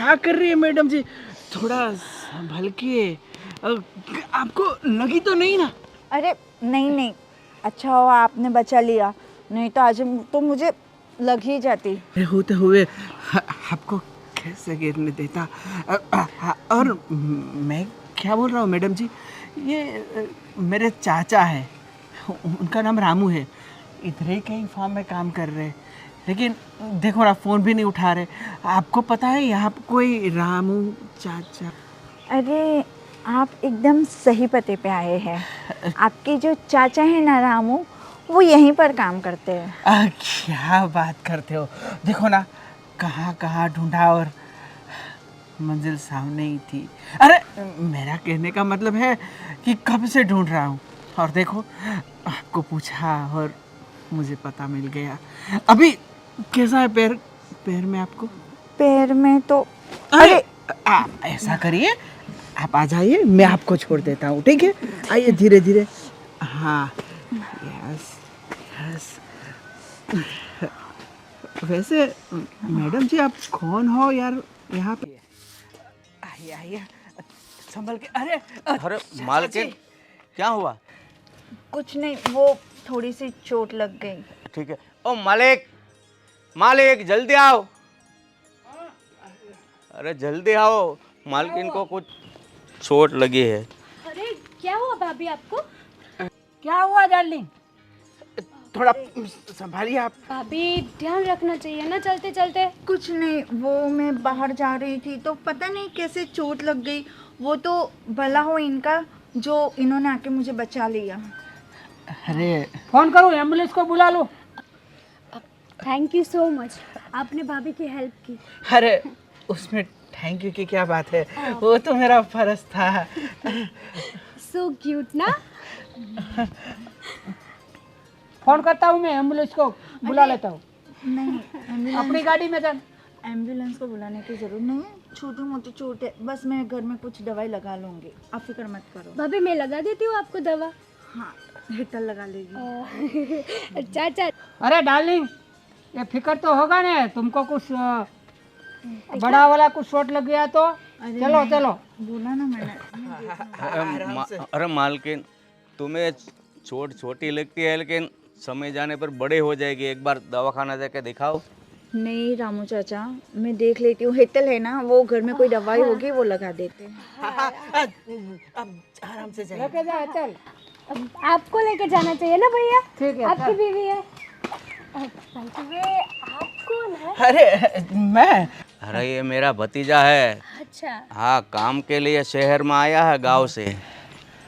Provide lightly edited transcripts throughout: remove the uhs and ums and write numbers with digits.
क्या कर रही है मैडम जी? थोड़ा संभल के। आपको लगी तो नहीं ना? अरे नहीं नहीं, अच्छा हुआ आपने बचा लिया, नहीं तो आज तो मुझे लग ही जाती। होते हुए आपको कैसे गिरने देता। और मैं क्या बोल रहा हूँ मैडम जी, ये मेरे चाचा है, उनका नाम रामू है। इधर ही कहीं फार्म में काम कर रहे हैं, लेकिन देखो ना फ़ोन भी नहीं उठा रहे। आपको पता है यहाँ पे कोई रामू चाचा? अरे आप एकदम सही पते पे आए हैं। आपके जो चाचा हैं ना रामू, वो यहीं पर काम करते हैं। क्या बात करते हो, देखो ना कहाँ कहाँ ढूंढा और मंजिल सामने ही थी। अरे मेरा कहने का मतलब है कि कब से ढूंढ रहा हूँ, और देखो आपको पूछा और मुझे पता मिल गया। अभी कैसा है पैर? पैर में आपको? पैर में तो अरे ऐसा करिए, आप आ जाइए, मैं आपको छोड़ देता हूँ, ठीक है? आइए धीरे धीरे। हाँ, यस यस। वैसे मैडम जी आप कौन हो यार यहाँ पे? आइए आइए, संभल के। अरे अरे मालकिन, क्या हुआ? कुछ नहीं, वो थोड़ी सी चोट लग गई। ठीक है। ओ मालिक, मालिक जल्दी आओ। अरे जल्दी आओ, मालकिन को कुछ चोट लगी है। अरे क्या हुआ भाभी आपको? क्या हुआ डार्लिंग? थोड़ा संभालिए आप। भाभी ध्यान रखना चाहिए ना चलते चलते। कुछ नहीं, वो मैं बाहर जा रही थी तो पता नहीं कैसे चोट लग गई। वो तो भला हो इनका जो इन्होंने आके मुझे बचा लिया। अरे फोन करो, एम्बुलेंस को बुला लो। थैंक यू सो मच, आपने भाभी की हेल्प की। अरे उसमें थैंक यू की क्या बात है, वो तो मेरा फर्ज था। सो क्यूट ना। फोन करता हूँ, मैं एम्बुलेंस को बुला लेता हूँ। नहीं, अपनी गाड़ी में जा। एम्बुलेंस को बुलाने की जरूरत नहीं है, छोटी मोटी चोट है, बस मैं घर में कुछ दवाई लगा लूंगी, आप फिक्र मत करो। भाभी मैं लगा देती हूँ आपको दवा। हाँ, हिटल लगा लेगी। अच्छा अच्छा। अरे डार्लिंग, ये फिक्र तो होगा ना, तुमको कुछ बड़ा वाला कुछ चोट लग गया तो चलो चलो। बोला ना मैंने। अरे मालकिन, तुम्हें चोट छोटी लगती है लेकिन समय जाने पर बड़े हो जाएगी। एक बार दवाखाना जाके दिखाओ। नहीं रामू चाचा, मैं देख लेती हूँ, हिटल है ना, वो घर में कोई दवाई होगी वो लगा देते हैं। अब आराम से जाइए। लेके जा, चल। अब आपको लेके जाना चाहिए ना भैया, ठीक है, आपकी चल। बीवी है। ये आप कौन है? अरे मैं, अरे ये मेरा भतीजा है। अच्छा हाँ, काम के लिए शहर में आया है गांव से।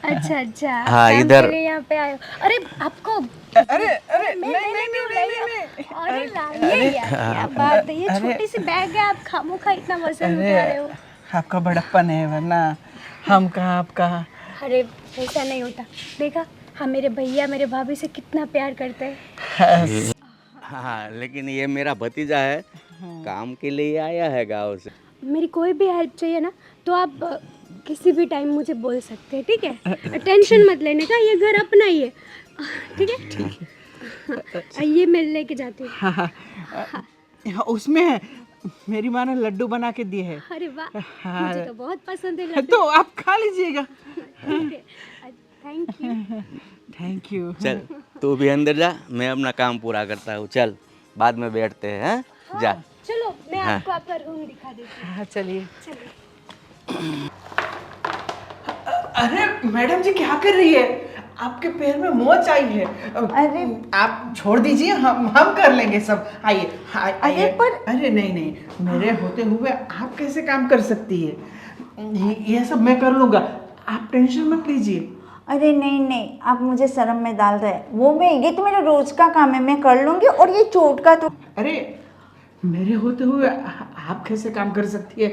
अच्छा अच्छा। हाँ, काम इधर। के लिए यहाँ पे आए हो। अरे आपको अरे अरे नहीं नहीं नहीं नहीं नहीं। अरे लाइए यार, क्या बात है, ये छोटी सी बैग है, आप खामोखा इतना वजन उठा रहे हो। आपका बड़प्पन है, वरना हम कहाँ आप कहाँ। अरे ऐसा नहीं होता, देखा हम मेरे भैया मेरे भाभी से कितना प्यार करते हैं। हाँ, लेकिन ये मेरा भतीजा है, काम के लिए आया है गांव से। मेरी कोई भी हेल्प चाहिए ना तो आप किसी भी टाइम मुझे बोल सकते हैं, ठीक है? टेंशन मत लेने का, ये घर अपना ही है, ठीक है? ये मैं लेके जाती हूँ। उसमें मेरी माँ ने लड्डू बना के दिए हैं। अरे वाह, मुझे तो बहुत पसंद है लड्डू। तो आप खा लीजिएगा। Thank you. Thank you. चल तू भी अंदर जा, मैं अपना काम पूरा करता हूँ। चल बाद में बैठते हैं, हैं? जा। चलो मैं हाँ। आपको आपका रूम दिखा देती हूँ। हाँ चलिए। चलिए। अरे मैडम जी क्या कर रही है? आपके पैर में मोच आई है। अरे आप छोड़ दीजिए, हम कर लेंगे सब। आइए आइए। पर- अरे नहीं नहीं, मेरे होते हुए आप कैसे काम कर सकती है? ये सब मैं कर लूँगा, आप टेंशन मत लीजिए। अरे नहीं नहीं, आप मुझे शर्म में डाल रहे हैं, वो मैं, ये तो मेरा रोज का काम है, मैं कर लूंगी। और ये चोट का तो अरे मेरे होते हुए आप कैसे काम कर सकती है?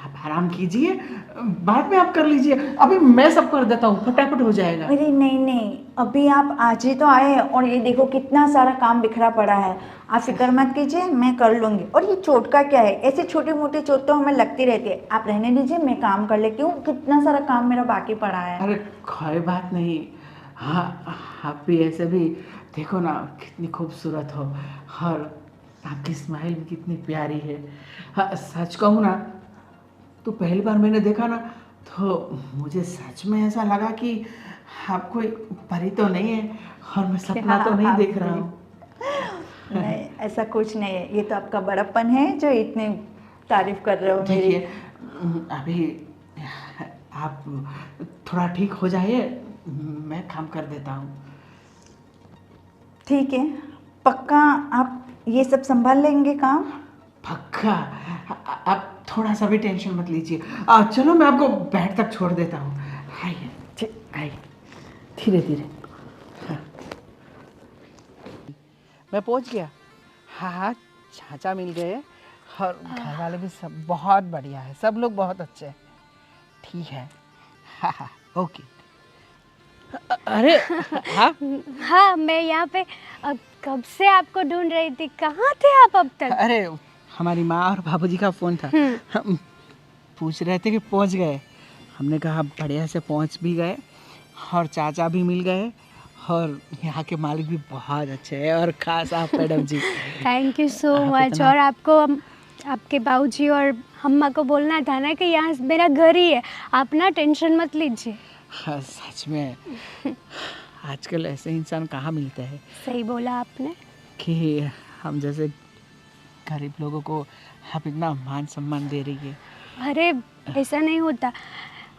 आप आराम कीजिए, बाद में आप कर लीजिए, अभी मैं सब कर देता हूँ, फटाफट हो जाएगा। अरे नहीं नहीं, अभी आप आज ही तो आए और ये देखो कितना सारा काम बिखरा पड़ा है। आप फिक्र मत कीजिए, मैं कर लूंगी। और ये चोट का क्या है, ऐसे छोटी मोटी चोट तो हमें लगती रहती है, आप रहने दीजिए, मैं काम कर लेती हूँ, कितना सारा काम मेरा बाकी पड़ा है। अरे कोई बात नहीं। हाँ, आप भी ऐसे भी देखो ना कितनी खूबसूरत हो, और आपकी स्माइल भी कितनी प्यारी है। हाँ सच कहूँ ना, तो पहली बार मैंने देखा ना, तो मुझे सच में ऐसा लगा कि आप कोई परी तो नहीं है और मैं सपना तो नहीं देख रहा हूँ। नहीं, ऐसा कुछ नहीं है, ये तो आपका बड़प्पन है जो इतनी तारीफ कर रहे हो मेरी। देखिए, अभी आप थोड़ा ठीक हो जाइए, मैं काम कर देता हूँ। ठीक है, पक्का आप ये सब संभाल लेंगे काम? पक्का। आप थोड़ा सा भी टेंशन मत लीजिए। चलो मैं आपको बेड तक छोड़ देता हूँ। आइए, आइए, धीरे धीरे। हाँ। मैं पहुँच गया। हाँ हाँ, चाचा मिल गए और घर वाले भी सब बहुत बढ़िया है, सब लोग बहुत अच्छे हैं। ठीक है। हाँ हाँ, ओके। अरे हाँ, हाँ, मैं यहाँ पे कब से आपको ढूंढ रही थी, कहाँ थे आप अब तक? अरे हमारी माँ और बाबूजी का फ़ोन था, हम पूछ रहे थे कि पहुँच गए। हमने कहा बढ़िया से पहुँच भी गए और चाचा भी मिल गए और यहाँ के मालिक भी बहुत अच्छे हैं और खास आप मैडम जी। Thank you so much. और आपको आपके बाबूजी और अम्मा को बोलना था ना कि यहाँ मेरा घर ही है, आप ना टेंशन मत लीजिए। हाँ, सच में आजकल ऐसे इंसान कहाँ मिलते हैं सही बोला आपने। कि हम जैसे गरीब लोगों को आप इतना मान सम्मान दे रही है। अरे ऐसा नहीं होता,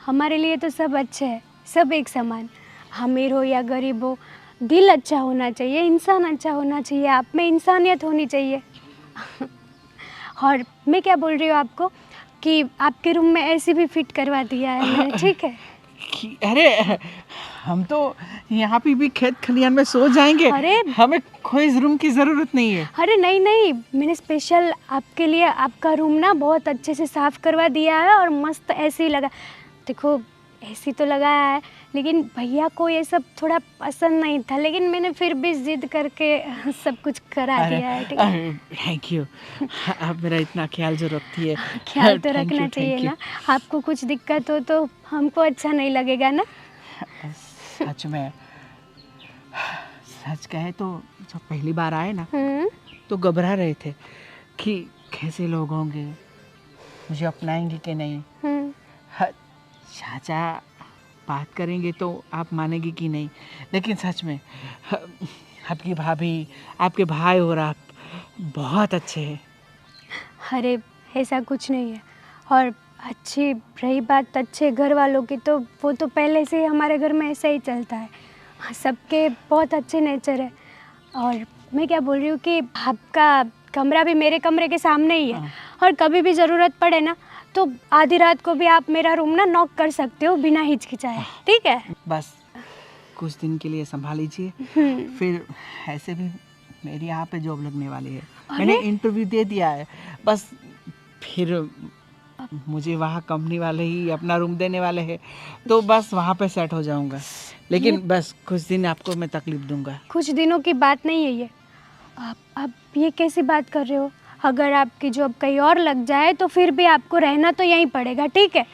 हमारे लिए तो सब अच्छे हैं, सब एक समान, अमीर हो या गरीब हो, दिल अच्छा होना चाहिए, इंसान अच्छा होना चाहिए, आप में इंसानियत होनी चाहिए। और मैं क्या बोल रही हूँ आपको कि आपके रूम में एसी भी फिट करवा दिया है मैंने, ठीक है? अरे हम तो यहाँ पे भी खेत खलियान में सो जाएंगे, अरे हमें कोई रूम की ज़रूरत नहीं है। अरे नहीं नहीं, मैंने स्पेशल आपके लिए आपका रूम ना बहुत अच्छे से साफ़ करवा दिया है और मस्त एसी लगा। देखो एसी तो लगाया है, लेकिन भैया को ये सब थोड़ा पसंद नहीं था, लेकिन मैंने फिर भी जिद करके सब कुछ करा दिया है, ठीक है? थैंक यू, आप मेरा इतना ख्याल जो रखती है। ख्याल तो Thank रखना you, चाहिए thank you। ना, आपको कुछ दिक्कत हो तो हमको अच्छा नहीं लगेगा ना। सच में, सच कहे तो जब पहली बार आए ना तो घबरा रहे थे कि कैसे लोग होंगे, मुझे अपनाएंगे कि नहीं। चाचा बात करेंगे तो आप मानेंगे कि नहीं, लेकिन सच में आपकी भाभी, आपके भाई और आप बहुत अच्छे हैं। अरे ऐसा कुछ नहीं है, और अच्छी रही बात अच्छे घर वालों की, तो वो तो पहले से ही हमारे घर में ऐसा ही चलता है, सबके बहुत अच्छे नेचर है। और मैं क्या बोल रही हूँ कि आपका कमरा भी मेरे कमरे के सामने ही है, और कभी भी ज़रूरत पड़े ना तो आधी रात को भी आप मेरा रूम ना नॉक कर सकते हो बिना हिचकिचाए, ठीक है? बस कुछ दिन के लिए संभाल लीजिए, फिर ऐसे भी मेरी यहाँ पे जॉब लगने वाली है, मैंने इंटरव्यू दे दिया है। बस फिर मुझे वहाँ कंपनी वाले ही अपना रूम देने वाले हैं, तो बस वहाँ पे सेट हो जाऊँगा। लेकिन बस कुछ दिन आपको मैं तकलीफ दूंगा। कुछ दिनों की बात नहीं है ये, आप ये कैसी बात कर रहे हो? अगर आपकी जॉब कहीं और लग जाए तो फिर भी आपको रहना तो यहीं पड़ेगा, ठीक है?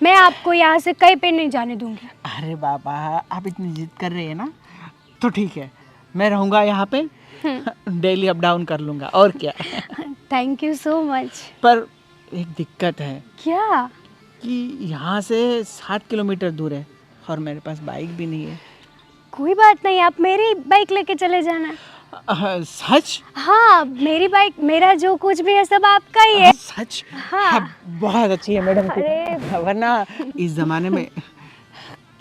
मैं आपको यहाँ से कहीं पे नहीं जाने दूंगी। अरे बाबा, आप इतनी जिद कर रहे हैं ना, तो ठीक है, मैं रहूँगा यहाँ पे, डेली अप डाउन कर लूँगा, और क्या। Thank you so much. पर एक दिक्कत है क्या? कि यहाँ से 7 किलोमीटर दूर है और मेरे पास बाइक भी नहीं है। कोई बात नहीं, आप मेरी बाइक लेके चले जाना। सच? हाँ, मेरी बाइक, मेरा जो कुछ भी है सब आपका ही है। सच? हाँ। बहुत अच्छी है मैडम की, अरे। वरना इस जमाने में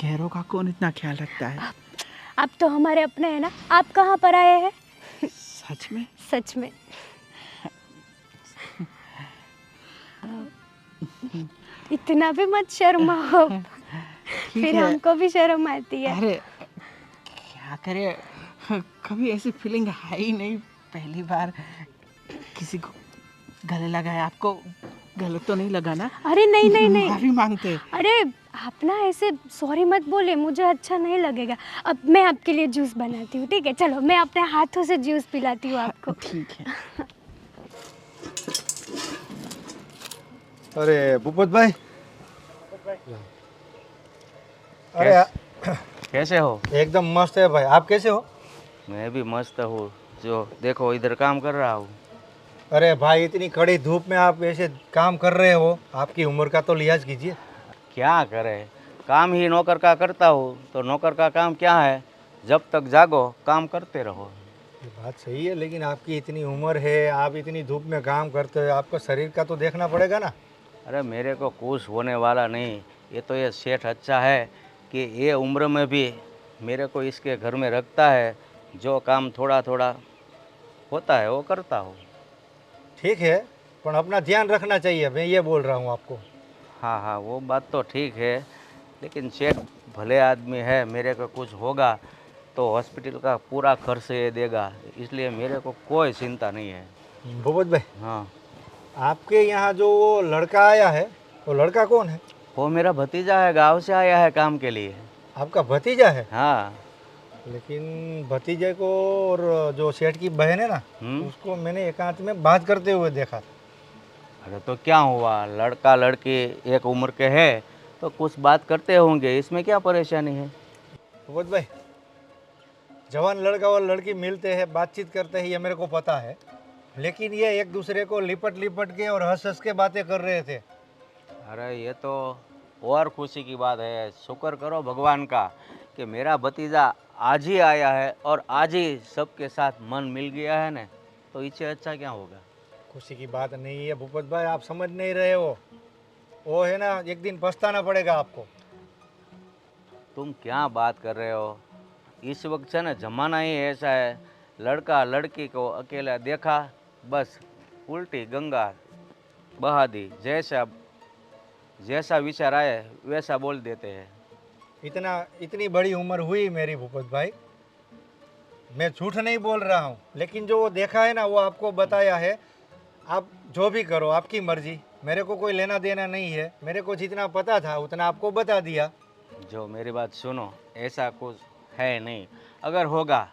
गैरों का कौन इतना ख्याल रखता है। आप तो हमारे अपने हैं ना, आप कहाँ पर आए हैं? सच में? सच में। इतना भी मत शर्माओ, फिर है। हमको भी शर्म आती है। अरे क्या करे, कभी ऐसी फीलिंग है ही नहीं, पहली बार किसी को गले लगाया। आपको गलत तो नहीं लगा ना? अरे नहीं नहीं नहीं, माफी मांगते। अरे आप ना ऐसे सॉरी मत बोलिए, मुझे अच्छा नहीं लगेगा। अब मैं आपके लिए जूस बनाती हूँ, ठीक है? चलो मैं अपने हाथों से जूस पिलाती हूँ आपको। ठीक है। अरे भूपत भाई, अरे कैसे हो? एकदम मस्त है भाई, आप कैसे हो? मैं भी मस्त हूँ। जो देखो इधर काम कर रहा हूँ। अरे भाई, इतनी कड़ी धूप में आप ऐसे काम कर रहे हो, आपकी उम्र का तो लिहाज कीजिए। क्या करे, काम ही नौकर का करता हूँ, तो नौकर का काम क्या है, जब तक जागो काम करते रहो। ये बात सही है, लेकिन आपकी इतनी उम्र है, आप इतनी धूप में काम करते हो, आपको शरीर का तो देखना पड़ेगा ना। अरे मेरे को कुछ होने वाला नहीं, ये तो ये सेठ अच्छा है कि ये उम्र में भी मेरे को इसके घर में रखता है, जो काम थोड़ा थोड़ा होता है वो करता हूँ। ठीक है, पर अपना ध्यान रखना चाहिए, मैं ये बोल रहा हूँ आपको। हाँ हाँ, वो बात तो ठीक है, लेकिन सेठ भले आदमी है, मेरे को कुछ होगा तो हॉस्पिटल का पूरा खर्च ये देगा, इसलिए मेरे को कोई चिंता नहीं है। भूपत भाई, हाँ, आपके यहाँ जो वो लड़का आया है, वो लड़का कौन है? वो मेरा भतीजा है, गांव से आया है काम के लिए। आपका भतीजा है? हाँ। लेकिन भतीजे को और जो सेठ की बहन है ना, उसको मैंने एकांत में बात करते हुए देखा। अरे तो क्या हुआ, लड़का लड़की एक उम्र के हैं तो कुछ बात करते होंगे, इसमें क्या परेशानी है। भूपत भाई, जवान लड़का और लड़की मिलते हैं, बातचीत करते हैं, ये मेरे को पता है, लेकिन ये एक दूसरे को लिपट लिपट के और हंस हंस के बातें कर रहे थे। अरे ये तो और खुशी की बात है, शुक्र करो भगवान का कि मेरा भतीजा आज ही आया है और आज ही सबके साथ मन मिल गया है ना, तो इससे अच्छा क्या होगा। खुशी की बात नहीं है भूपत भाई, आप समझ नहीं रहे हो। वो है ना, एक दिन पछताना पड़ेगा आपको। तुम क्या बात कर रहे हो, इस वक्त है ना जमाना ही ऐसा है, लड़का लड़की को अकेला देखा बस उल्टी गंगा बहा दी, जैसा विचार आए वैसा बोल देते हैं। इतनी बड़ी उम्र हुई मेरी भूपत भाई, मैं झूठ नहीं बोल रहा हूँ, लेकिन जो वो देखा है ना वो आपको बताया है। आप जो भी करो आपकी मर्जी, मेरे को कोई लेना देना नहीं है, मेरे को जितना पता था उतना आपको बता दिया। जो मेरी बात सुनो, ऐसा कुछ है नहीं, अगर होगा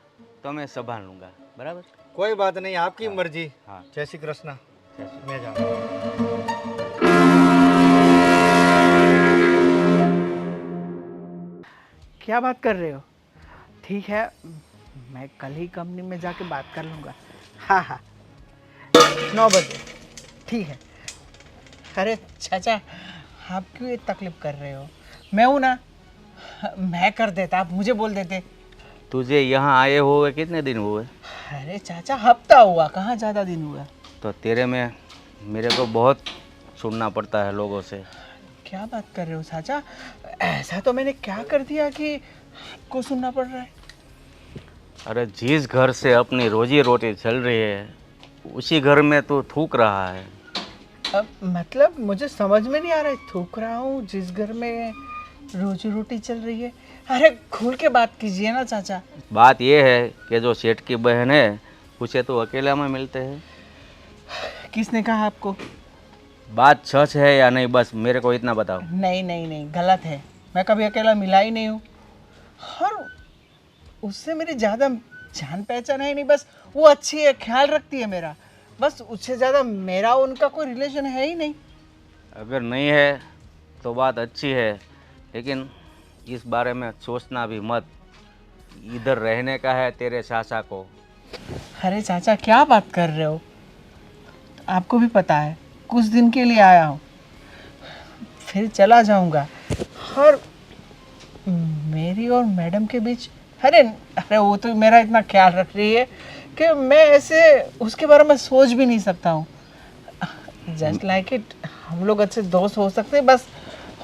तो मैं संभाल लूँगा, बराबर। कोई बात नहीं, आपकी मर्जी। हाँ। जय श्री कृष्ण। जय श्री- मैं जा रहा हूँ। क्या बात कर रहे हो? ठीक है, मैं कल ही कंपनी में जाके बात कर लूँगा। हाँ हाँ, 9 बजे, ठीक है। अरे चाचा, आप क्यों ये तकलीफ कर रहे हो? मैं हूँ ना, मैं कर देता, आप मुझे बोल देते। तुझे यहाँ आए हुए कितने दिन हुए? अरे चाचा, हफ्ता हुआ, कहाँ ज़्यादा दिन हुआ। तो तेरे में मेरे को बहुत सुनना पड़ता है लोगों से। क्या बात कर रहे हो चाचा? ऐसा तो मैंने क्या कर दिया कि आपको सुनना पड़ रहा है? अरे जिस घर से अपनी रोजी रोटी चल रही है, उसी घर में तू थूक रहा है। अब मतलब मुझे समझ में नहीं आ रहा है, थूक रहा हूँ जिस घर में रोजी रोटी चल रही है। अरे खुल के बात कीजिए ना चाचा। बात यह है कि जो सेठ की बहन है उसे तो अकेला में मिलते हैं। किसने कहा आपको? बात सच है या नहीं, बस मेरे को इतना बताओ। नहीं नहीं नहीं, गलत है, मैं कभी अकेला मिला ही नहीं हूँ। और उससे मेरी ज़्यादा जान पहचान है नहीं, बस वो अच्छी है, ख्याल रखती है मेरा, बस उससे ज़्यादा मेरा उनका कोई रिलेशन है ही नहीं। अगर नहीं है तो बात अच्छी है, लेकिन इस बारे में सोचना भी मत, इधर रहने का है तेरे चाचा को। अरे चाचा, क्या बात कर रहे हो? आपको भी पता है कुछ दिन के लिए आया हूँ, फिर चला जाऊँगा। और मेरी और मैडम के बीच, अरे अरे वो तो मेरा इतना ख्याल रख रही है कि मैं ऐसे उसके बारे में सोच भी नहीं सकता हूँ। जस्ट लाइक इट, हम लोग अच्छे दोस्त हो सकते हैं, बस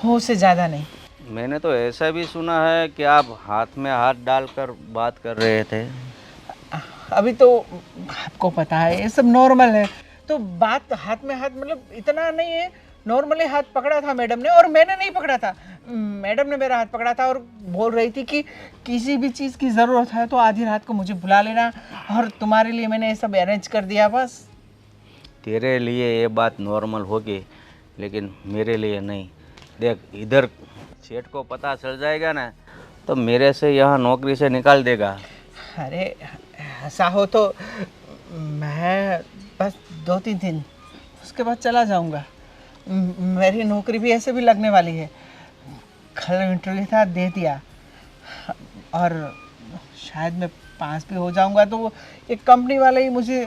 हो से ज़्यादा नहीं। मैंने तो ऐसा भी सुना है कि आप हाथ में हाथ डालकर बात कर रहे थे। अभी तो आपको पता है ये सब नॉर्मल है, तो बात हाथ में हाथ मतलब इतना नहीं है। नॉर्मली हाथ पकड़ा था मैडम ने, और मैंने नहीं पकड़ा था, मैडम ने मेरा हाथ पकड़ा था और बोल रही थी कि किसी भी चीज़ की ज़रूरत है तो आधी रात को मुझे बुला लेना, और तुम्हारे लिए मैंने ये सब अरेंज कर दिया बस। तेरे लिए ये बात नॉर्मल होगी, लेकिन मेरे लिए नहीं। देख, इधर सेठ को पता चल जाएगा ना तो मेरे से यहाँ नौकरी से निकाल देगा। अरे ऐसा हो तो मैं बस 2-3 दिन, उसके बाद चला जाऊंगा। मेरी नौकरी भी ऐसे भी लगने वाली है, कल इंटरव्यू था, दे दिया, और शायद मैं पास भी हो जाऊंगा तो एक कंपनी वाले ही मुझे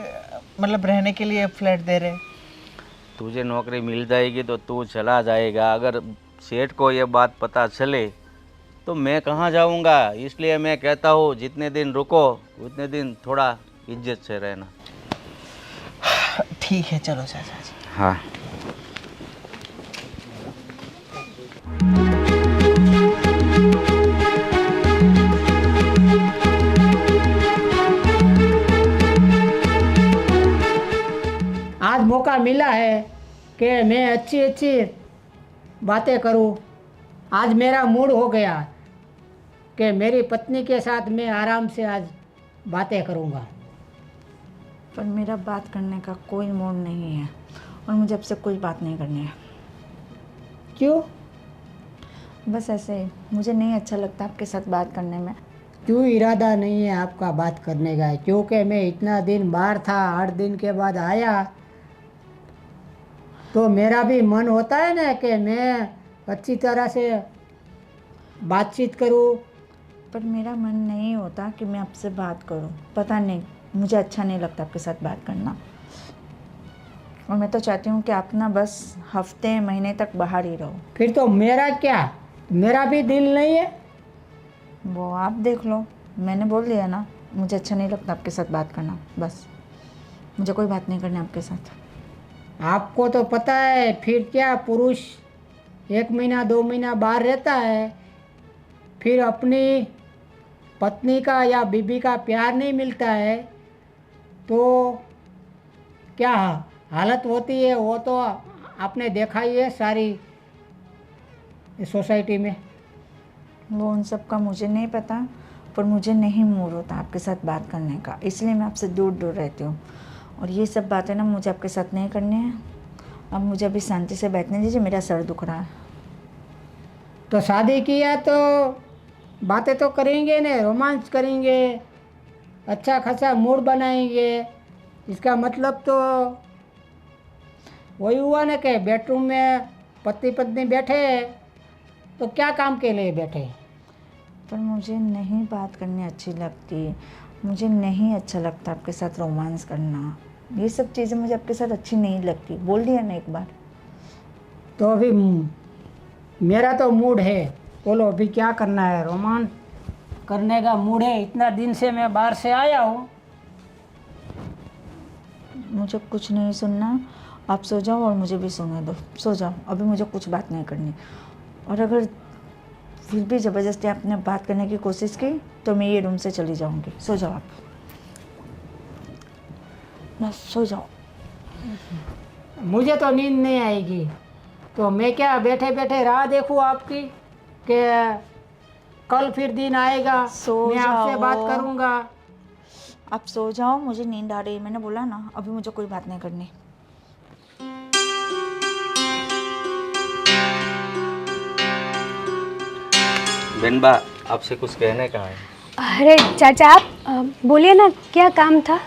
मतलब रहने के लिए फ्लैट दे रहे हैं। तुझे नौकरी मिल जाएगी तो तू चला जाएगा, अगर सेठ को ये बात पता चले तो मैं कहाँ जाऊँगा। इसलिए मैं कहता हूँ जितने दिन रुको उतने दिन थोड़ा इज्जत से रहना। ठीक है, चलो चाचा जी। हाँ। आज मौका मिला है कि मैं अच्छी अच्छी बातें करूं। आज मेरा मूड हो गया कि मेरी पत्नी के साथ मैं आराम से आज बातें करूंगा। पर मेरा बात करने का कोई मूड नहीं है और मुझे आपसे कोई बात नहीं करनी है। क्यों? बस ऐसे ही, मुझे नहीं अच्छा लगता आपके साथ बात करने में। क्यों इरादा नहीं है आपका बात करने का? क्योंकि मैं इतना दिन बाहर था, 8 दिन के बाद आया तो मेरा भी मन होता है ना कि मैं अच्छी तरह से बातचीत करूं। पर मेरा मन नहीं होता कि मैं आपसे बात करूं। पता नहीं, मुझे अच्छा नहीं लगता आपके साथ बात करना। और मैं तो चाहती हूँ कि आप ना बस हफ्ते महीने तक बाहर ही रहो। फिर तो मेरा क्या, मेरा भी दिल नहीं है। वो आप देख लो, मैंने बोल दिया ना, मुझे अच्छा नहीं लगता आपके साथ बात करना। बस मुझे कोई बात नहीं करनी आपके साथ। आपको तो पता है फिर क्या, पुरुष 1 महीना 2 महीना बाहर रहता है, फिर अपनी पत्नी का या बीबी का प्यार नहीं मिलता है तो क्या हालत होती है वो तो आपने देखा ही है सारी सोसाइटी में। वो उन सब का मुझे नहीं पता, पर मुझे नहीं मूड होता आपके साथ बात करने का, इसलिए मैं आपसे दूर दूर रहती हूँ। और ये सब बातें ना मुझे आपके साथ नहीं करनी है। अब मुझे अभी शांति से बैठने दीजिए, मेरा सर दुख रहा है। तो शादी किया तो बातें तो करेंगे ना, रोमांस करेंगे, अच्छा खासा मूड बनाएंगे। इसका मतलब तो वही हुआ ना कि बेडरूम में पति पत्नी बैठे तो क्या काम के लिए बैठे। पर मुझे नहीं बात करनी अच्छी लगती, मुझे नहीं अच्छा लगता आपके साथ रोमांस करना। ये सब चीज़ें मुझे आपके साथ अच्छी नहीं लगती। बोल दिया ना एक बार। तो अभी मेरा तो मूड है, बोलो अभी क्या करना है? रोमांस करने का मूड है, इतना दिन से मैं बाहर से आया हूँ। मुझे कुछ नहीं सुनना, आप सो जाओ और मुझे भी सोने दो। सो जाओ, अभी मुझे कुछ बात नहीं करनी। और अगर फिर भी ज़बरदस्ती आपने बात करने की कोशिश की तो मैं ये रूम से चली जाऊंगी। सो जाओ आप, बस सो जाओ। मुझे तो नींद नहीं आएगी, तो मैं क्या बैठे बैठे राह देखूँ आपकी कि कल फिर दिन आएगा सो मैं आपसे जाओ। बात करूँगा। आप सो जाओ, मुझे नींद आ रही है। मैंने बोला ना, अभी मुझे कोई बात नहीं करनी। बेनबा, आपसे कुछ कहने का है। अरे चाचा आप बोलिए ना, क्या काम था?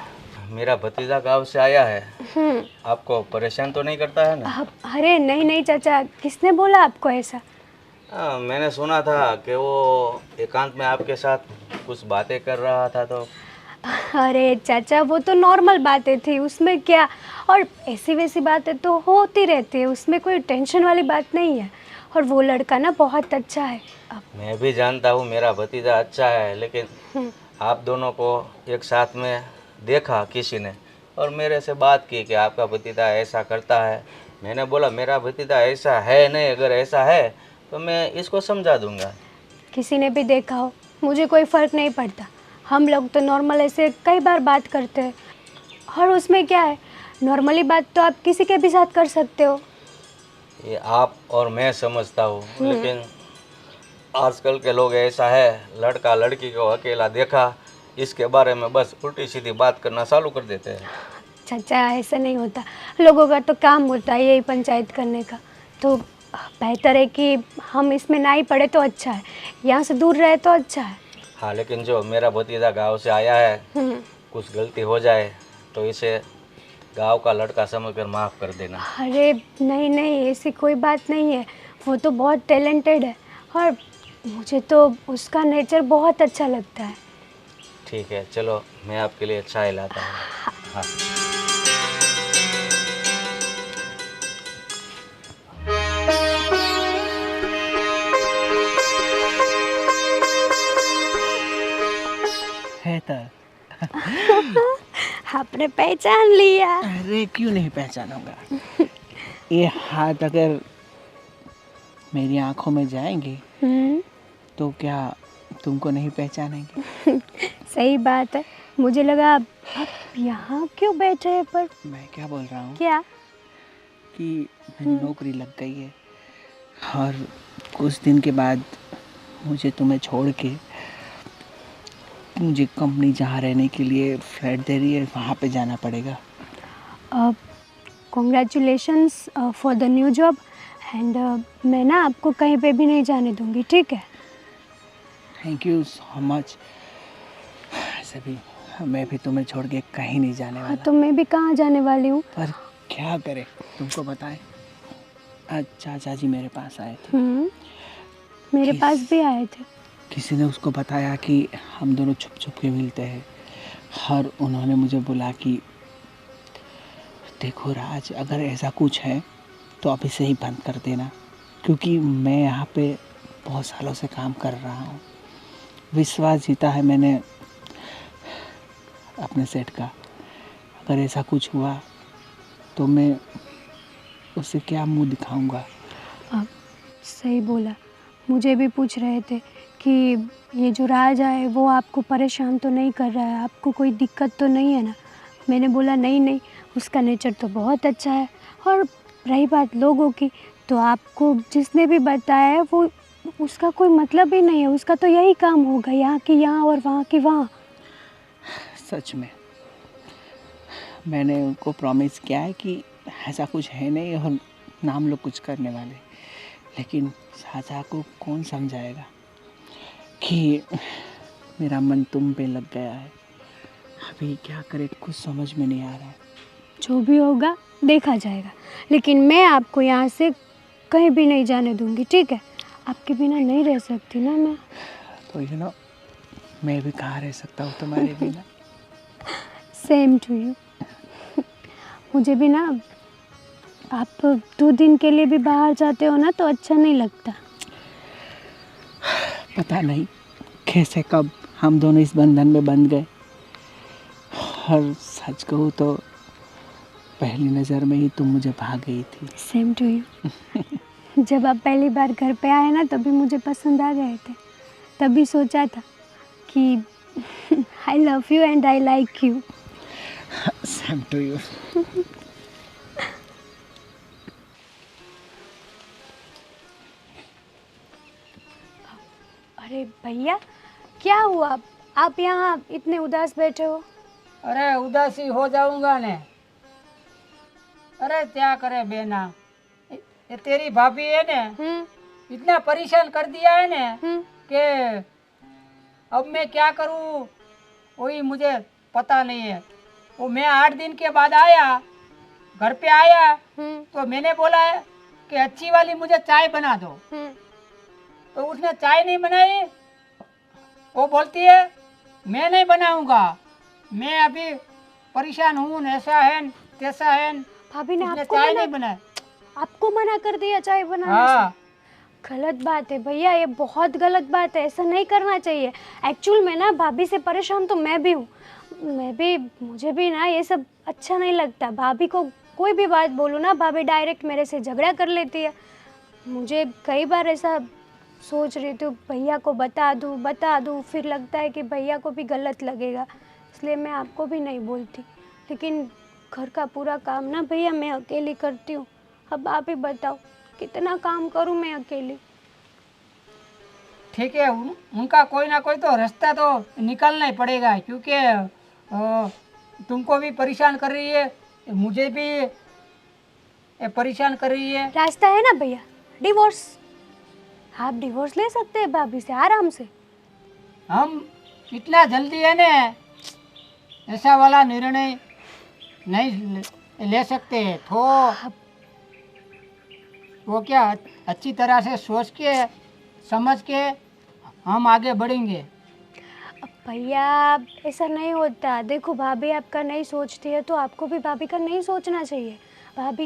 मेरा भतीजा गांव से आया है, आपको परेशान तो नहीं करता है ना? अरे नहीं नहीं चाचा, किसने बोला आपको ऐसा? मैंने सुना था कि वो एकांत में आपके साथ कुछ बातें कर रहा था तो। अरे चाचा वो तो नॉर्मल बातें थी, उसमें क्या। और ऐसी वैसी बातें तो होती रहती है, उसमें कोई टेंशन वाली बात नहीं है। और वो लड़का ना बहुत अच्छा है। मैं भी जानता हूँ मेरा भतीजा अच्छा है, लेकिन आप दोनों को एक साथ में देखा किसी ने और मेरे से बात की कि आपका भतीजा ऐसा करता है। मैंने बोला मेरा भतीजा ऐसा है नहीं, अगर ऐसा है तो मैं इसको समझा दूंगा। किसी ने भी देखा हो, मुझे कोई फ़र्क नहीं पड़ता। हम लोग तो नॉर्मल ऐसे कई बार बात करते हैं, और उसमें क्या है, नॉर्मली बात तो आप किसी के भी साथ कर सकते हो। ये आप और मैं समझता हूँ, लेकिन आजकल के लोग ऐसा है, लड़का लड़की को अकेला देखा इसके बारे में बस उल्टी सीधी बात करना चालू कर देते हैं। चाचा ऐसा नहीं होता, लोगों का तो काम होता है यही पंचायत करने का। तो बेहतर है कि हम इसमें ना ही पड़े तो अच्छा है, यहाँ से दूर रहे तो अच्छा है। हाँ, लेकिन जो मेरा भतीजा गांव से आया है, कुछ गलती हो जाए तो इसे गांव का लड़का समझकर माफ़ कर देना। अरे नहीं नहीं, ऐसी कोई बात नहीं है। वो तो बहुत टैलेंटेड है और मुझे तो उसका नेचर बहुत अच्छा लगता है। ठीक है, चलो मैं आपके लिए चाय लाता हूँ। हाँ है तो आपने पहचान लिया। अरे क्यों नहीं पहचानूंगा। ये हाथ अगर मेरी आंखों में जाएंगे तो क्या तुमको नहीं पहचानेंगे? सही बात है। मुझे लगा आप यहाँ क्यों बैठे हैं, पर मैं क्या बोल रहा हूँ क्या? कि मेरी नौकरी लग गई है और कुछ दिन के बाद मुझे तुम्हें छोड़ के मुझे कंपनी जहाँ रहने के लिए फ्लैट दे रही है वहाँ पे जाना पड़ेगा। Congratulations for the new job and मैं ना आपको कहीं पे भी नहीं जाने दूंगी, ठीक है? Thank you so much. ऐसे भी मैं भी तुम्हें छोड़ के कहीं नहीं जाने हाँ, वाला। तो मैं भी कहाँ जाने वाली हूँ। पर क्या करें तुमको बताएं, आज चाचा जी मेरे पास आए थे। मेरे किस- पास भी आए थे। किसी ने उसको बताया कि हम दोनों छुप छुप के मिलते हैं और उन्होंने मुझे बोला कि देखो राज, अगर ऐसा कुछ है तो अभी से ही बंद कर देना, क्योंकि मैं यहाँ पे बहुत सालों से काम कर रहा हूँ। विश्वास जीता है मैंने अपने सेठ का। अगर ऐसा कुछ हुआ तो मैं उससे क्या मुंह दिखाऊंगा। सही बोला। मुझे भी पूछ रहे थे कि ये जो राजा है वो आपको परेशान तो नहीं कर रहा है, आपको कोई दिक्कत तो नहीं है ना? मैंने बोला नहीं नहीं, उसका नेचर तो बहुत अच्छा है। और रही बात लोगों की, तो आपको जिसने भी बताया है वो उसका कोई मतलब ही नहीं है, उसका तो यही काम होगा, यहाँ की यहाँ और वहाँ की वहाँ। सच में मैंने उनको प्रॉमिस किया है कि ऐसा कुछ है नहीं और ना हम लोग कुछ करने वाले। लेकिन चाचा को कौन समझाएगा कि मेरा मन तुम पे लग गया है। अभी क्या करे कुछ समझ में नहीं आ रहा है। जो भी होगा देखा जाएगा, लेकिन मैं आपको यहाँ से कहीं भी नहीं जाने दूँगी, ठीक है? आपके बिना नहीं रह सकती ना मैं। तो मैं भी कहाँ रह सकता हूँ तुम्हारे बिना। Same to you. मुझे भी ना, आप 2 दिन के लिए भी बाहर जाते हो ना तो अच्छा नहीं लगता। पता नहीं कैसे कब हम दोनों इस बंधन में बंध गए। और सच कहूँ तो पहली नज़र में ही तुम मुझे भाग गई थी। Same to you. जब आप पहली बार घर पे आए ना तभी मुझे पसंद आ गए थे। तभी सोचा था कि I love you and I like you. Same to you. अरे भैया, क्या हुआ? आप यहाँ इतने उदास बैठे हो? अरे उदासी हो जाऊंगा ने। अरे क्या करे बेना, ये तेरी भाभी है ने, इतना परेशान कर दिया है ने कि अब मैं क्या करूँ वही मुझे पता नहीं है। वो मैं 8 दिन के बाद आया, घर पे आया तो मैंने बोला है कि अच्छी वाली मुझे चाय बना दो, तो उसने चाय नहीं बनाई। वो बोलती है मैं नहीं बनाऊंगा, मैं अभी परेशान हूँ, ऐसा है तैसा है। भाभी ने उसने आपको चाय मना, नहीं बनाई। आपको मना कर दिया चाय बनाने हाँ से? गलत बात है भैया, ये बहुत गलत बात है, ऐसा नहीं करना चाहिए। एक्चुअल में ना भाभी से परेशान तो मैं भी हूँ। मुझे भी ना ये सब अच्छा नहीं लगता। भाभी को कोई भी बात बोलूँ ना, भाभी डायरेक्ट मेरे से झगड़ा कर लेती है। मुझे कई बार ऐसा सोच रही थी भैया को बता दूँ, फिर लगता है कि भैया को भी गलत लगेगा, इसलिए मैं आपको भी नहीं बोलती। लेकिन घर का पूरा काम ना भैया मैं अकेली करती हूँ। अब आप ही बताओ कितना काम करूँ मैं अकेली? ठीक है, उनका कोई ना कोई तो रास्ता तो निकालना ही पड़ेगा, क्योंकि तुमको भी परेशान कर रही है, मुझे भी परेशान कर रही है। रास्ता है ना भैया, डिवोर्स। आप डिवोर्स ले सकते हैं भाभी से आराम से। हम इतना जल्दी है ना ऐसा वाला निर्णय नहीं ले सकते। तो वो क्या अच्छी तरह से सोच के समझ के हम आगे बढ़ेंगे। भैया ऐसा नहीं होता। देखो भाभी आपका नहीं सोचती है तो आपको भी भाभी का नहीं सोचना चाहिए। भाभी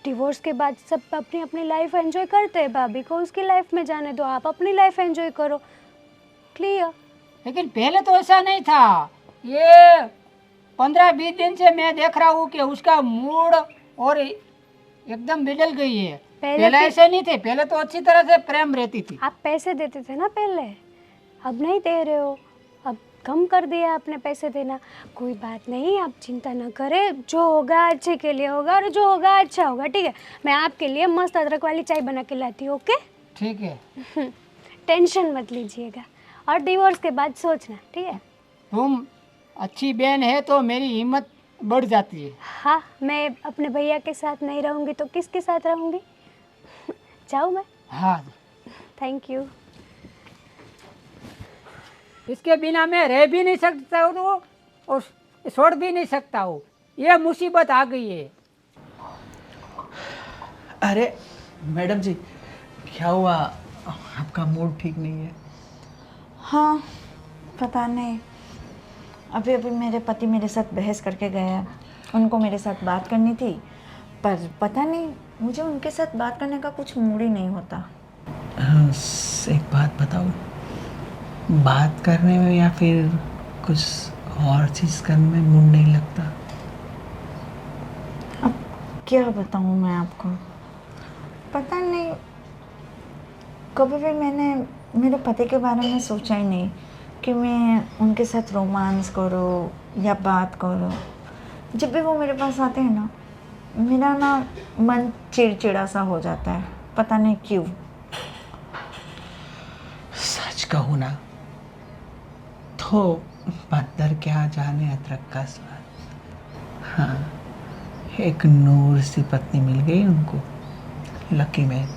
डिवोर्स के बाद सब अपनी अपनी लाइफ एंजॉय करते हैं, भाभी को उसकी लाइफ में जाने दो, आप अपनी लाइफ एंजॉय करो। क्लियर? लेकिन पहले तो ऐसा नहीं था। ये 15-20 दिन से मैं देख रहा हूँ कि उसका मूड और एकदम बदल गई है। पहले ऐसे नहीं थे, पहले तो अच्छी तरह से प्रेम रहती थी। आप पैसे देते थे ना पहले, अब नहीं दे रहे हो, अब कम कर दिया आपने पैसे देना। कोई बात नहीं, आप चिंता ना करें, जो होगा अच्छे के लिए होगा और जो होगा अच्छा होगा, ठीक है? मैं आपके लिए मस्त अदरक वाली चाय बना के लाती हूँ, ओके? ठीक है। टेंशन मत लीजिएगा और डिवोर्स के बाद सोचना, ठीक है? तुम अच्छी बहन है तो मेरी हिम्मत बढ़ जाती है। हाँ, मैं अपने भैया के साथ नहीं रहूँगी तो किसके साथ रहूँगी? जाऊँ मैं? हाँ, थैंक यू। इसके बिना मैं रह भी नहीं सकता हूँ और छोड़ भी नहीं सकता हूँ। ये मुसीबत आ गई है। अरे मैडम जी, क्या हुआ? आपका मूड ठीक नहीं है? हाँ, पता नहीं, अभी अभी मेरे पति मेरे साथ बहस करके गए हैं। उनको मेरे साथ बात करनी थी, पर पता नहीं मुझे उनके साथ बात करने का कुछ मूड ही नहीं होता। एक बात बताओ, बात करने में या फिर कुछ और चीज़ करने में मूड नहीं लगता? अब क्या बताऊँ मैं आपको, पता नहीं, कभी भी मैंने मेरे पति के बारे में सोचा ही नहीं कि मैं उनके साथ रोमांस करूँ या बात करूँ। जब भी वो मेरे पास आते हैं ना, मेरा ना मन चिड़चिड़ा सा हो जाता है, पता नहीं क्यों। सच कहूँ ना तो बंदर क्या जाने अदरक का स्वाद। हाँ, एक नूर सी पत्नी मिल गई उनको, लकी मैन।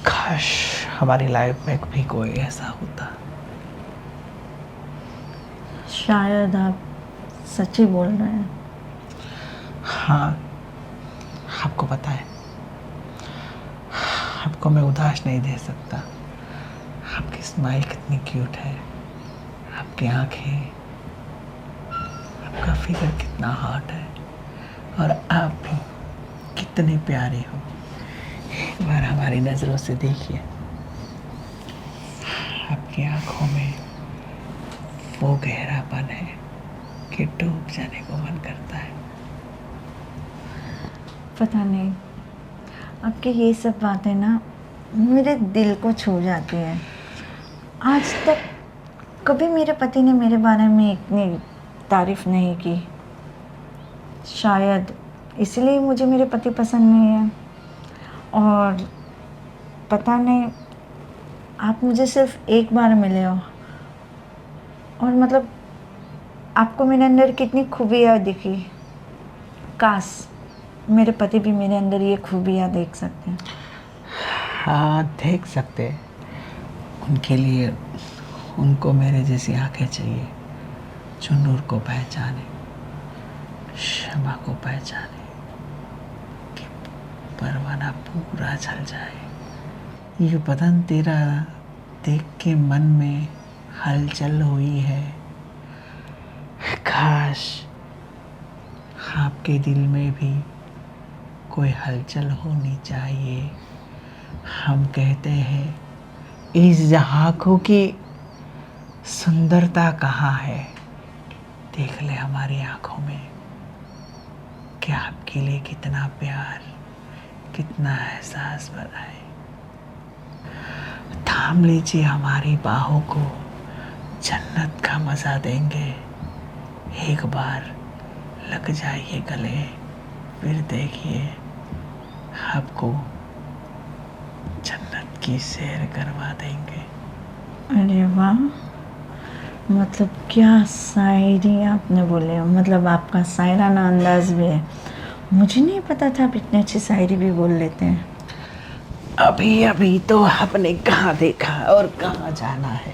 काश हमारी लाइफ में भी कोई ऐसा होता। शायद आप सच ही बोल रहे हैं। हाँ, आपको पता है, आपको मैं उदास नहीं दे सकता। आपकी स्माइल कितनी क्यूट है, आपकी आंखें, आपका फिगर कितना हॉट है, और आप भी कितने प्यारे हो। एक बार हमारी नज़रों से देखिए, आपकी आंखों में वो गहरापन है कि डूब जाने को मन करता है। पता नहीं, आपकी ये सब बातें ना मेरे दिल को छू जाती है। आज तक कभी मेरे पति ने मेरे बारे में इतनी तारीफ नहीं की। शायद इसलिए मुझे मेरे पति पसंद नहीं है। और पता नहीं, आप मुझे सिर्फ एक बार मिले हो और मतलब आपको मेरे अंदर कितनी खूबियाँ दिखी। काश मेरे पति भी मेरे अंदर ये खूबियाँ देख सकते हैं। हाँ, देख सकते हैं। उनके लिए उनको मेरे जैसी आंखें चाहिए, जो नूर को पहचाने, शमा को पहचाने, कि परवाना पूरा जल जाए। ये बदन तेरा देख के मन में हलचल हुई है। काश आपके दिल में भी कोई हलचल होनी चाहिए। हम कहते हैं इस आँखों की सुंदरता कहाँ है? देख ले हमारी आँखों में कि आपके लिए कितना प्यार, कितना एहसास भरा है। थाम लीजिए हमारी बाहों को, जन्नत का मज़ा देंगे। एक बार लग जाइए गले, फिर देखिए आपको जन्नत की सैर करवा देंगे। अरे वाह, मतलब क्या शायरी आपने बोले, मतलब आपका शायराना अंदाज भी है। मुझे नहीं पता था आप इतनी अच्छी शायरी भी बोल लेते हैं। अभी अभी तो आपने कहाँ देखा और कहाँ जाना है।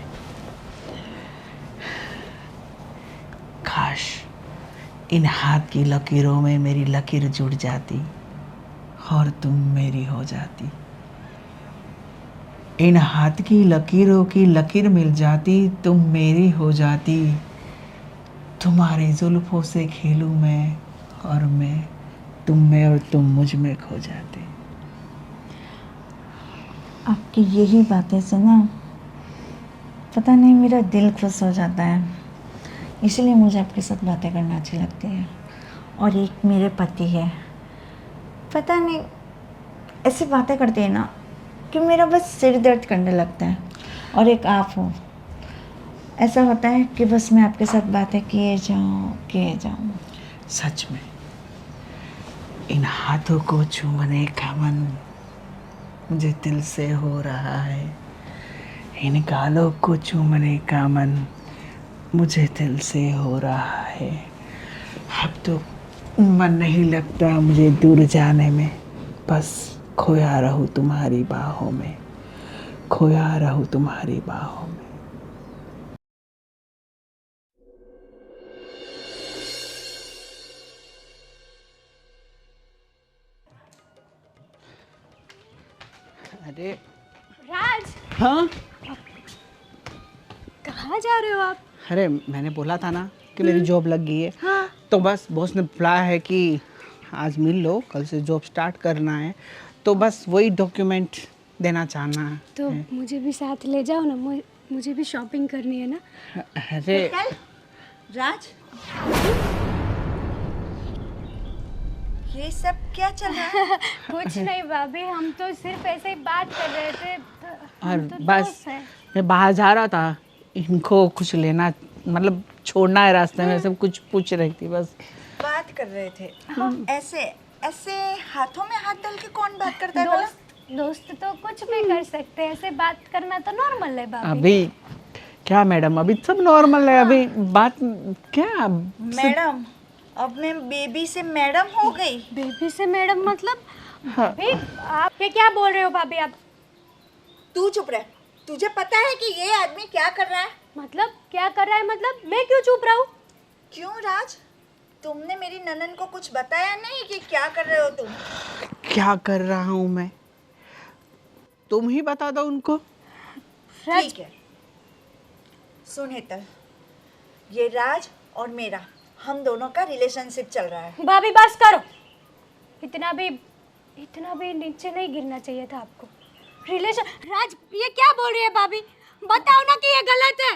काश इन हाथ की लकीरों में मेरी लकीर जुड़ जाती और तुम मेरी हो जाती। इन हाथ की लकीरों की लकीर मिल जाती, तुम मेरी हो जाती। तुम्हारी जुल्फों से खेलूं मैं, और मैं तुम में और तुम मुझ में खो जाते। आपकी यही बातें से ना पता नहीं मेरा दिल खुश हो जाता है, इसलिए मुझे आपके साथ बातें करना अच्छी लगती है। और एक मेरे पति है, पता नहीं ऐसी बातें करती है ना कि मेरा बस सिर दर्द करने लगता है। और एक आप हो, ऐसा होता है कि बस मैं आपके साथ बातें किए जाऊँ। सच में इन हाथों को चूमने का मन मुझे दिल से हो रहा है। इन गालों को चूमने का मन मुझे दिल से हो रहा है। अब तो मन नहीं लगता मुझे दूर जाने में, बस खोया रहूं तुम्हारी बाहों में, खोया रहूं तुम्हारी बाहों में। अरे राज, हाँ, कहाँ जा रहे हो आप? अरे मैंने बोला था ना कि मेरी जॉब लग गई है। हाँ। तो बस बॉस ने बुलाया है कि आज मिल लो, कल से जॉब स्टार्ट करना है। तो बस वही डॉक्यूमेंट देना चाहना है। तो मुझे भी साथ ले जाओ ना, मुझे भी शॉपिंग करनी है ना। अरे राज, ये सब क्या चल रहा है? कुछ नहीं भाभी, हम तो सिर्फ ऐसे ही बात कर रहे थे। और हम तो बस दोस्त हैं। मैं बाहर जा रहा था, इनको कुछ लेना, मतलब छोड़ना है रास्ते में, सब कुछ पूछ रही थी बस। बात कर रहे थे ऐसे ऐसे हाथों में हाथ डाल के कौन बात करता है भला? दोस्त तो कुछ भी कर सकते हैं, ऐसे बात करना तो नॉर्मल है भाभी। अभी क्या मैडम, अभी सब नॉर्मल है। अभी बात क्या मैडम, अब मैं बेबी से मैडम हो गई। बेबी से मैडम मतलब? हाँ। भाभी आप ये क्या बोल रहे हो भाभी आप? तू चुप रह। तुझे पता है कि ये आदमी क्या कर रहा है? मतलब क्या कर रहा है? मतलब मैं क्यों चुप रहा हूँ? क्यों राज, तुमने मेरी ननन को कुछ बताया नहीं कि क्या कर रहे हो तुम? क्या कर रहा हूँ मैं, तुम ही बता दो उनको। ठीक है, सुन हेतल, ये राज और मेरा, हम दोनों का रिलेशनशिप चल रहा है। भाभी बस करो, इतना भी नीचे नहीं गिरना चाहिए था आपको। रिलेशन, राज ये क्या बोल रही है भाभी? बताओ ना कि ये गलत है।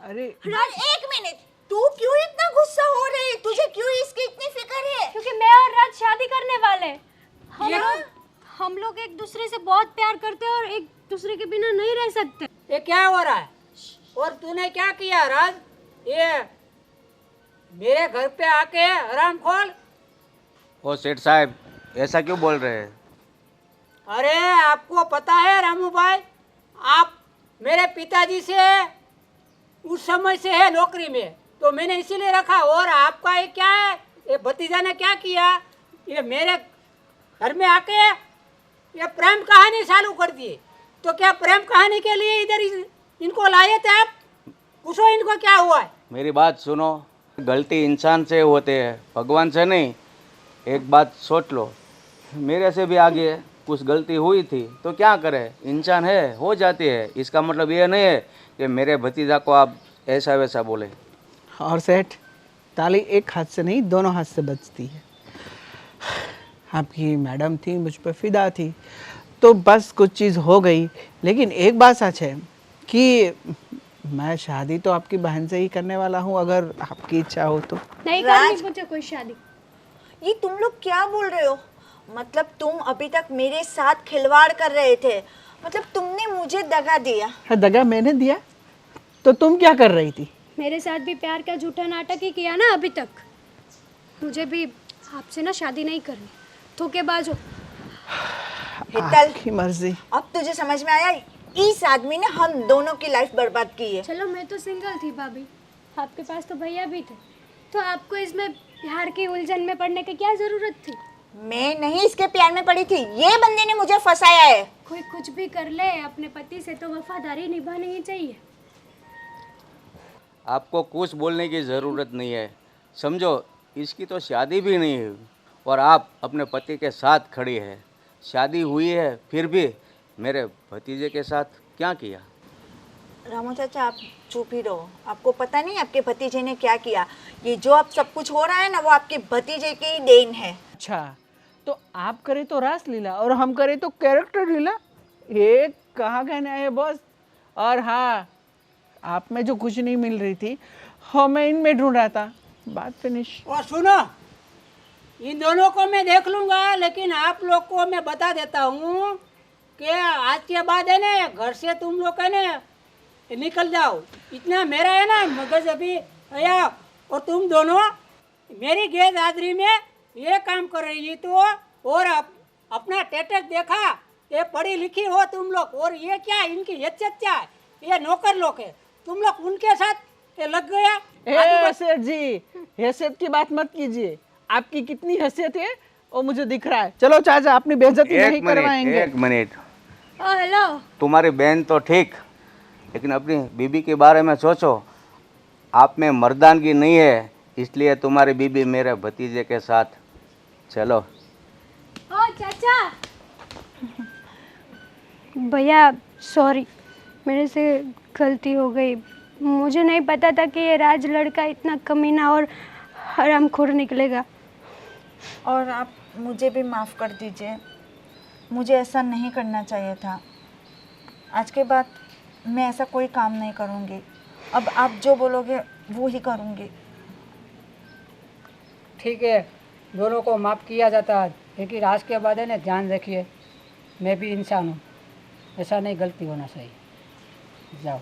अरे राज एक मिनट, तू क्यों इतना गुस्सा हो रही है? तुझे क्यों इसकी इतनी फिक्र है? क्योंकि मैं और राज शादी करने वाले हैं। हम लोग एक दूसरे से बहुत प्यार करते हैं और एक दूसरे के बिना नहीं रह सकते। ये क्या हो रहा है? और तूने क्या किया राज? ये मेरे घर पे आके हरामखोर। ओ सेठ साहब, ऐसा क्यों बोल रहे हैं? अरे आपको पता है रामू भाई, आप मेरे पिताजी से उस समय से है नौकरी में, तो मैंने इसीलिए रखा। और आपका ये क्या है, ये भतीजा ने क्या किया, ये मेरे घर में आके ये प्रेम कहानी चालू कर दी। तो क्या प्रेम कहानी के लिए इधर इनको लाए थे आप? पूछो इनको क्या हुआ है। मेरी बात सुनो, गलती इंसान से होते हैं, भगवान से नहीं। एक बात सोच लो, मेरे से भी आगे कुछ गलती हुई थी तो क्या करे, इंसान है, हो जाती है। इसका मतलब ये नहीं है कि मेरे भतीजा को आप ऐसा वैसा बोले। और सेठ, ताली एक हाथ से नहीं दोनों हाथ से बजती है। आपकी मैडम थी, मुझ पर फिदा थी, तो बस कुछ चीज़ हो गई। लेकिन एक बात सच है कि मैं शादी तो आपकी बहन से ही करने वाला हूँ, अगर आपकी इच्छा हो तो। नहीं राज- करनी मुझे कोई शादी। ये तुम लोग क्या बोल रहे हो? मतलब तुम अभी तक मेरे साथ खिलवाड़ कर रहे थे, मतलब तुमने मुझे दगा दिया। हाँ, दगा मैंने दिया, तो तुम क्या कर रही थी? मेरे साथ भी प्यार का झूठा नाटक ही किया ना अभी तक। मुझे भी आपसे ना शादी नहीं करनी, धोखेबाज हो। हितल, आपकी मर्जी। अब तुझे समझ में आया? इस आदमी ने हम दोनों की लाइफ बर्बाद की है। चलो मैं तो सिंगल थी भाभी, आपके पास तो भैया भी थे, तो आपको इसमें प्यार की उलझन में पड़ने की क्या जरूरत थी? मैं नहीं इसके प्यार में पड़ी थी, ये बंदे ने मुझे फंसाया है। कोई कुछ भी कर ले, अपने पति से तो वफादारी निभानी ही चाहिए। आपको कुछ बोलने की ज़रूरत नहीं है। समझो, इसकी तो शादी भी नहीं हुई और आप अपने पति के साथ खड़ी है। शादी हुई है फिर भी मेरे भतीजे के साथ क्या किया? रामू चाचा आप चुप ही रहो। आपको पता नहीं आपके भतीजे ने क्या किया? ये जो अब सब कुछ हो रहा है ना वो आपके भतीजे की ही देन है। अच्छा, तो आप करें तो रास लीला और हम करें तो कैरेक्टर लीला, ये कहाँ कहना है बॉस? और हाँ, आप में जो कुछ नहीं मिल रही थी हाँ मैं इनमें ढूंढ रहा था। बात फिनिश। और सुनो, इन दोनों को मैं देख लूँगा, लेकिन आप लोग को मैं बता देता हूँ कि आज के बाद है ना घर से तुम लोग है ना निकल जाओ। इतना मेरा है ना मगज अभी आया, और तुम दोनों मेरी गैर हाजिरी में ये काम कर रही तो, और अपना टेटस देखा, ये पढ़ी लिखी हो तुम लोग, और ये क्या इनकी हैसियत क्या है? ये नौकर लोग है, तुम लोग उनके साथ ये लग गया। ए सेठ जी, हैसियत की बात मत कीजिए। आपकी कितनी हैसियत है वो मुझे दिख रहा है। चलो चाचा, अपनी बेइज्जती नहीं करवाएंगे। एक मिनट। हेलो। तुम्हारी बहन तो ठीक, लेकिन अपनी बीबी के बारे में सोचो। आप में मर्दानगी नहीं है, इसलिए तुम्हारी बीबी मेरे भतीजे के साथ। चलो। ओ चाचा। भैया सॉरी, मेरे से गलती हो गई। मुझे नहीं पता था कि ये राज लड़का इतना कमीना और हरामखोर निकलेगा। और आप मुझे भी माफ़ कर दीजिए, मुझे ऐसा नहीं करना चाहिए था। आज के बाद मैं ऐसा कोई काम नहीं करूँगी। अब आप जो बोलोगे वो ही करूँगी। ठीक है, दोनों को माफ़ किया जाता है, लेकिन आज के बाद है ना ध्यान रखिए, मैं भी इंसान हूँ, ऐसा नहीं गलती होना चाहिए। जाओ।